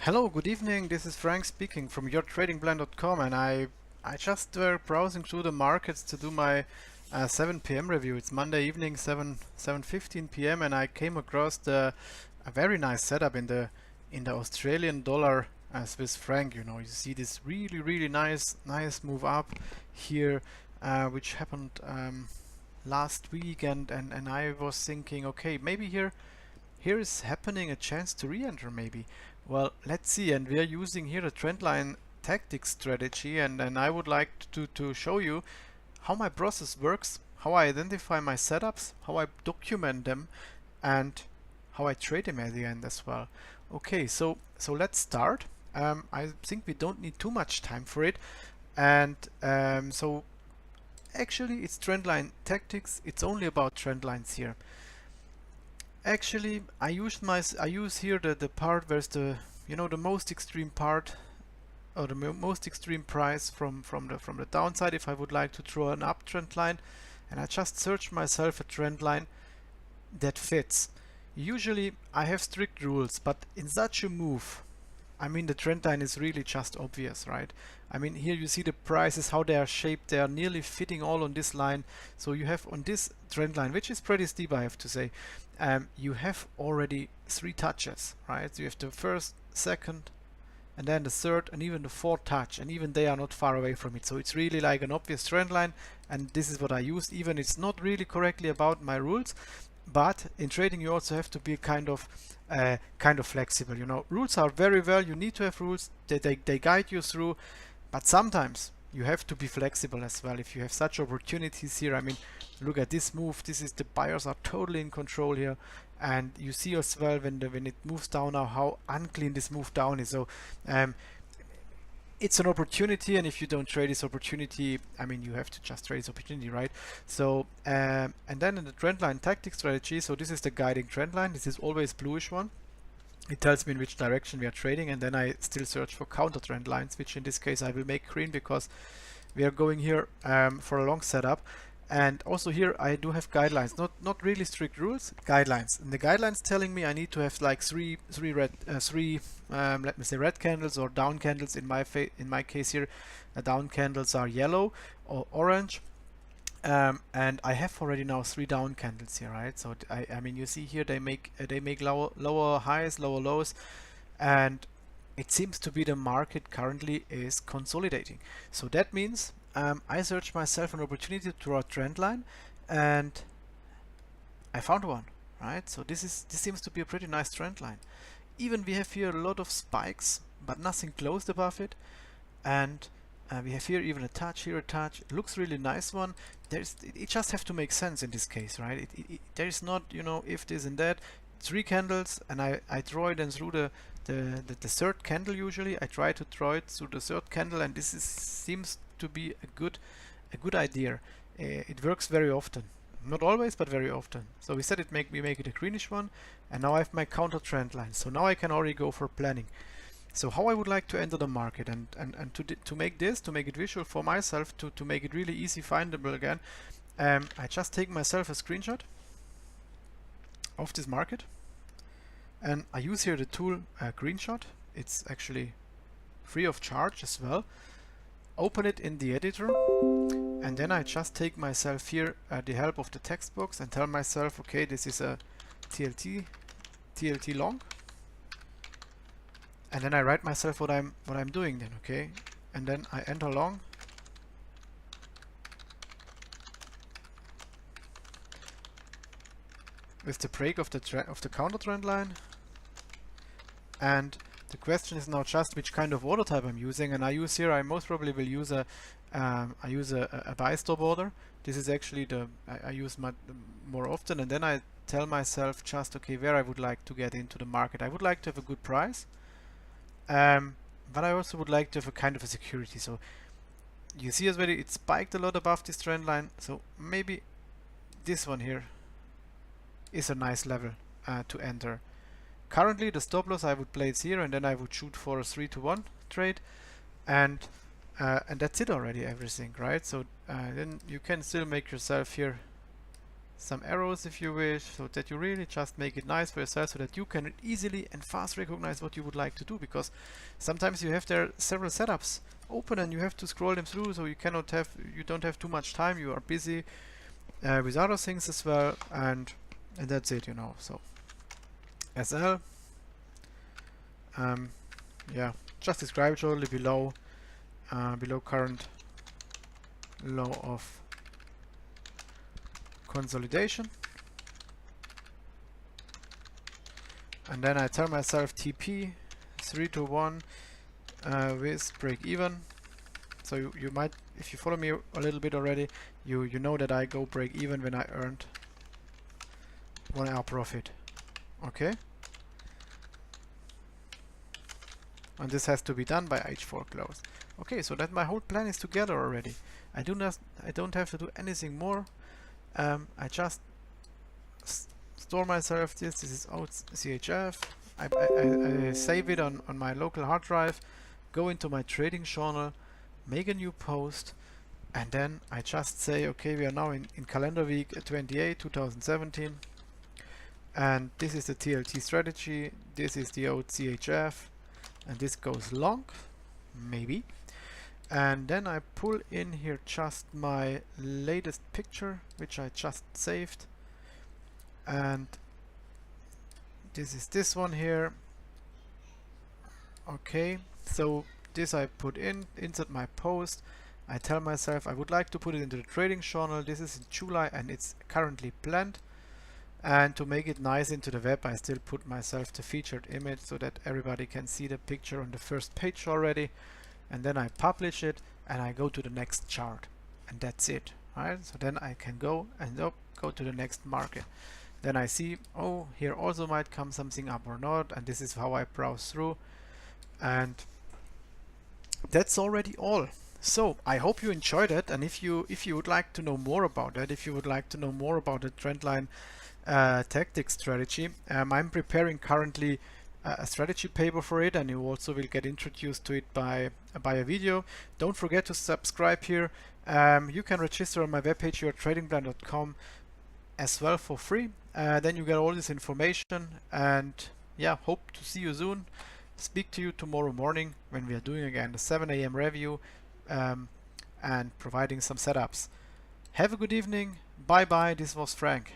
Hello, good evening. This is Frank speaking from yourtradingplan.com, and I just were browsing through the markets to do my 7 p.m. review. It's Monday evening, 7:15 p.m. and I came across a very nice setup in the Australian dollar Swiss franc. You see this really nice move up here, which happened last week, and I was thinking, okay, maybe here is happening a chance to re-enter maybe. Well, let's see, and we are using here a trendline tactics strategy, and I would like to show you how my process works, how I identify my setups, how I document them, and how I trade them at the end as well. Okay, so let's start. I think we don't need too much time for it, and so actually it's trendline tactics. It's only about trend lines here. Actually, I use here the part where's the the most extreme part, or the most extreme price from the downside if I would like to draw an uptrend line, and I just search myself a trend line that fits. Usually I have strict rules, but in such a move, I mean, the trend line is really just obvious, right? I mean, here you see the prices, how they are shaped. They are nearly fitting all on this line. So you have on this trend line, which is pretty steep, I have to say, you have already 3 touches, right? So you have the first, second, and then the third, and even the fourth touch, and even they are not far away from it. So it's really like an obvious trend line, and this is what I use. Even it's not really correctly about my rules, but in trading you also have to be kind of flexible. Rules are very well. You need to have rules. They guide you through, but sometimes you have to be flexible as well. If you have such opportunities here, I mean, look at this move. This is the buyers are totally in control here, and you see as well when it moves down now how unclean this move down is. So it's an opportunity, and if you don't trade this opportunity, I mean, you have to just trade this opportunity, right? So and then in the trendline tactic strategy, so this is the guiding trend line. This is always bluish one. It tells me in which direction we are trading, and then I still search for counter trend lines, which in this case I will make green because we are going here for a long setup. And also here I do have guidelines, not really strict rules, guidelines. And the guidelines telling me I need to have like three red let me say red candles or down candles. In my case here, down candles are yellow or orange. And I have already now 3 down candles here, right? So I mean, you see here they make lower highs, lower lows, and it seems to be the market currently is consolidating. So that means I searched myself an opportunity to draw a trend line, and I found one, right? So this seems to be a pretty nice trend line. Even we have here a lot of spikes, but nothing closed above it, and we have here even a touch, here a touch. It looks really nice one. It just have to make sense in this case, right? There is not, if this and that. 3 candles, and I draw it then through the third candle. Usually I try to draw it through the third candle, and this seems to be a good idea. It works very often, not always, but very often. So we said we make it a greenish one, and now I have my counter trend line. So now I can already go for planning. So how I would like to enter the market, and to make it visual for myself, to make it really easy findable again, I just take myself a screenshot of this market, and I use here the tool Greenshot. It's actually free of charge as well. Open it in the editor, and then I just take myself here the help of the text box and tell myself, okay, this is a TLT long, and then I write myself what I'm doing then, okay, and then I enter long. With the break of the counter trend line, and the question is now just which kind of order type I'm using, and I most probably will use a buy stop order. This is actually I use more often, and then I tell myself just, okay, where I would like to get into the market. I would like to have a good price, but I also would like to have a kind of a security. So you see as well, it spiked a lot above this trend line, so maybe this one here is a nice level to enter. Currently the stop loss I would place here, and then I would shoot for a 3-to-1 trade, and that's it already, everything, right? So then you can still make yourself here some arrows if you wish, so that you really just make it nice for yourself, so that you can easily and fast recognize what you would like to do, because sometimes you have there several setups open and you have to scroll them through, so you don't have too much time, you are busy with other things as well, and that's it, you know. So SL, yeah, just describe it shortly below current low of consolidation, and then I tell myself TP 3 to 1 with break even. So you might, if you follow me a little bit already, you know that I go break even when I earned 1 hour profit. Okay, and this has to be done by H4 close. Okay, so that my whole plan is together already. I don't have to do anything more. I just store myself this is AUDCHF. I save it on my local hard drive, go into my trading journal, make a new post, and then I just say, okay, we are now in calendar week 28 2017, and this is the TLT strategy, this is the AUDCHF, and this goes long, maybe. And then I pull in here just my latest picture, which I just saved, and this is this one here. Okay, so this I put inside my post. I tell myself I would like to put it into the trading journal. This is in July and it's currently planned, and to make it nice into the web, I still put myself the featured image so that everybody can see the picture on the first page already. And then I publish it and I go to the next chart, and that's it. Right, so then I can go and go to the next market. Then I see, oh, here also might come something up or not, and this is how I browse through, and that's already all. So I hope you enjoyed it, and if you would like to know more about that, if you would like to know more about the trendline tactics strategy, I'm preparing currently a strategy paper for it, and you also will get introduced to it by a video. Don't forget to subscribe here. You can register on my webpage yourtradingplan.com as well for free. Then you get all this information, and yeah, hope to see you soon. Speak to you tomorrow morning when we are doing again the 7 AM review and providing some setups. Have a good evening. Bye bye. This was Frank.